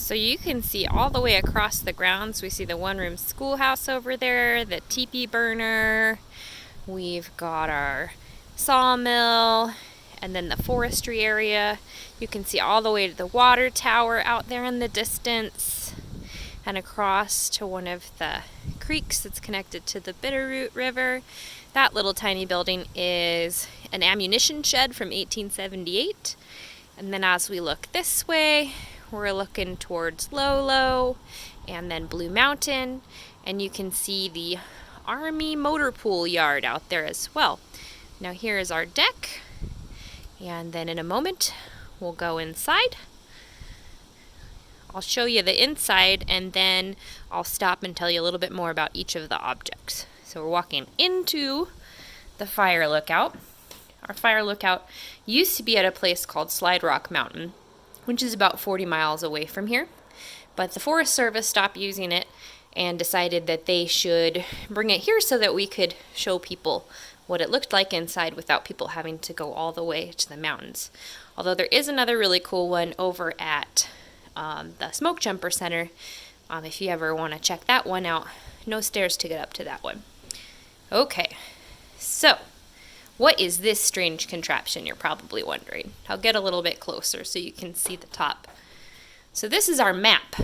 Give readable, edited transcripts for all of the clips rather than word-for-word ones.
So you can see all the way across the grounds. We see the one-room schoolhouse over there, the teepee burner. We've got our sawmill, and then the forestry area. You can see all the way to the water tower out there in the distance, and across to one of the creeks that's connected to the Bitterroot River. That little tiny building is an ammunition shed from 1878. And then as we look this way, we're looking towards Lolo and then Blue Mountain, and you can see the Army Motor Pool yard out there as well. Now here is our deck, and then in a moment we'll go inside. I'll show you the inside, and then I'll stop and tell you a little bit more about each of the objects. So we're walking into the fire lookout. Our fire lookout used to be at a place called Slide Rock Mountain, which is about 40 miles away from here. But the Forest Service stopped using it and decided that they should bring it here so that we could show people what it looked like inside without people having to go all the way to the mountains. Although there is another really cool one over at the Smoke Jumper Center. If you ever want to check that one out, no stairs to get up to that one. Okay, so what is this strange contraption, you're probably wondering. I'll get a little bit closer so you can see the top. So this is our map,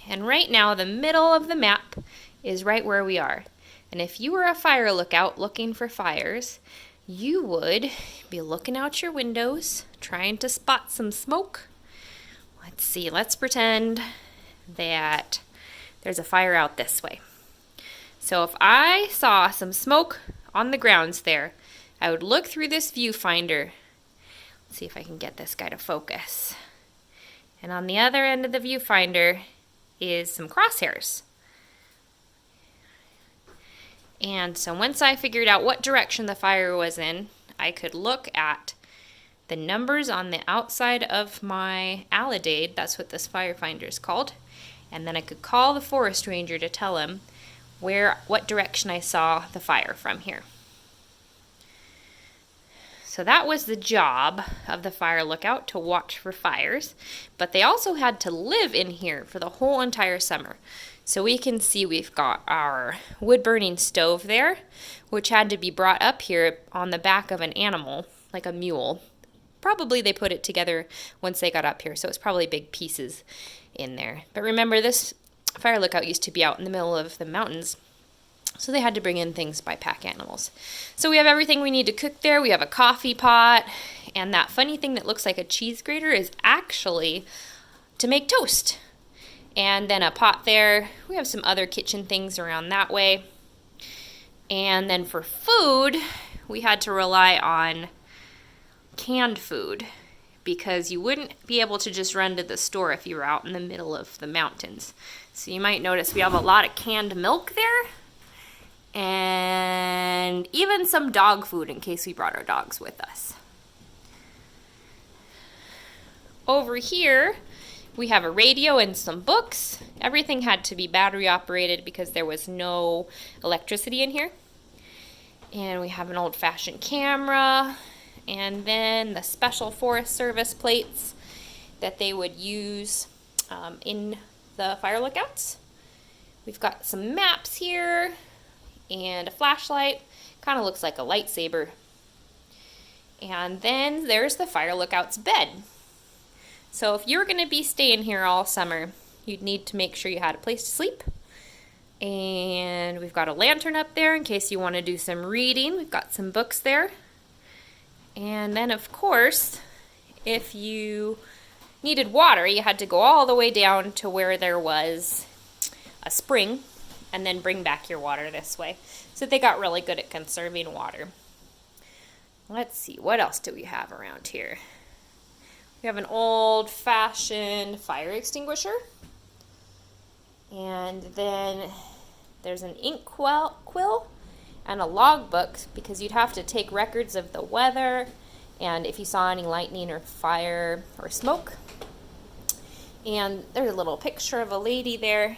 and right now the middle of the map is right where we are. And if you were a fire lookout looking for fires, you would be looking out your windows, trying to spot some smoke. Let's see, let's pretend that there's a fire out this way. So if I saw some smoke on the grounds there, I would look through this viewfinder. Let's see if I can get this guy to focus. And on the other end of the viewfinder is some crosshairs. And so once I figured out what direction the fire was in, I could look at the numbers on the outside of my alidade. That's what this firefinder is called. And then I could call the forest ranger to tell him what direction I saw the fire from here. So that was the job of the fire lookout, to watch for fires. But they also had to live in here for the whole entire summer. So we can see we've got our wood-burning stove there, which had to be brought up here on the back of an animal, like a mule. Probably they put it together once they got up here, so it's probably big pieces in there. But remember, this fire lookout used to be out in the middle of the mountains, so they had to bring in things by pack animals. So we have everything we need to cook there. We have a coffee pot, and that funny thing that looks like a cheese grater is actually to make toast. And then a pot there. We have some other kitchen things around that way. And then for food, we had to rely on canned food, because you wouldn't be able to just run to the store if you were out in the middle of the mountains. So you might notice we have a lot of canned milk there, and even some dog food in case we brought our dogs with us. Over here, we have a radio and some books. Everything had to be battery operated because there was no electricity in here. And we have an old-fashioned camera, and then the special Forest Service plates that they would use in the fire lookouts. We've got some maps here and a flashlight. Kind of looks like a lightsaber. And then there's the fire lookout's bed. So if you're going to be staying here all summer, you'd need to make sure you had a place to sleep. And we've got a lantern up there in case you want to do some reading. We've got some books there. And then, of course, if you needed water, you had to go all the way down to where there was a spring and then bring back your water this way. So they got really good at conserving water. Let's see, what else do we have around here? We have an old-fashioned fire extinguisher. And then there's an ink quill and a logbook, because you'd have to take records of the weather and if you saw any lightning or fire or smoke. And there's a little picture of a lady there,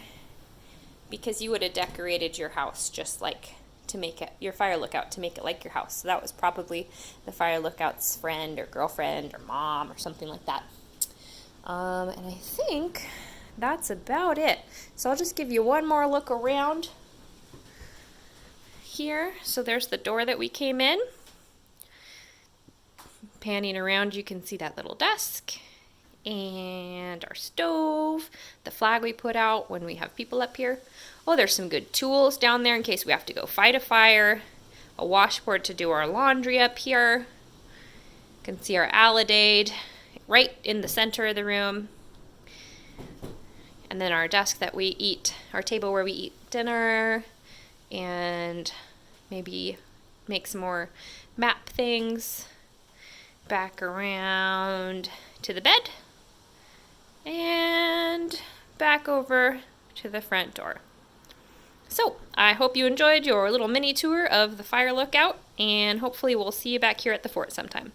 because you would have decorated your house just like to make it, your fire lookout, to make it like your house. So that was probably the fire lookout's friend or girlfriend or mom or something like that. And I think that's about it. So I'll just give you one more look around here. So there's the door that we came in. Panning around, you can see that little desk and our stove, the flag we put out when we have people up here. Oh, there's some good tools down there in case we have to go fight a fire. A washboard to do our laundry up here. You can see our Alidade right in the center of the room. And then our desk that we eat, our table where we eat dinner, and maybe make some more map things. Back around to the bed, and back over to the front door. So, I hope you enjoyed your little mini tour of the fire lookout, and hopefully we'll see you back here at the fort sometime.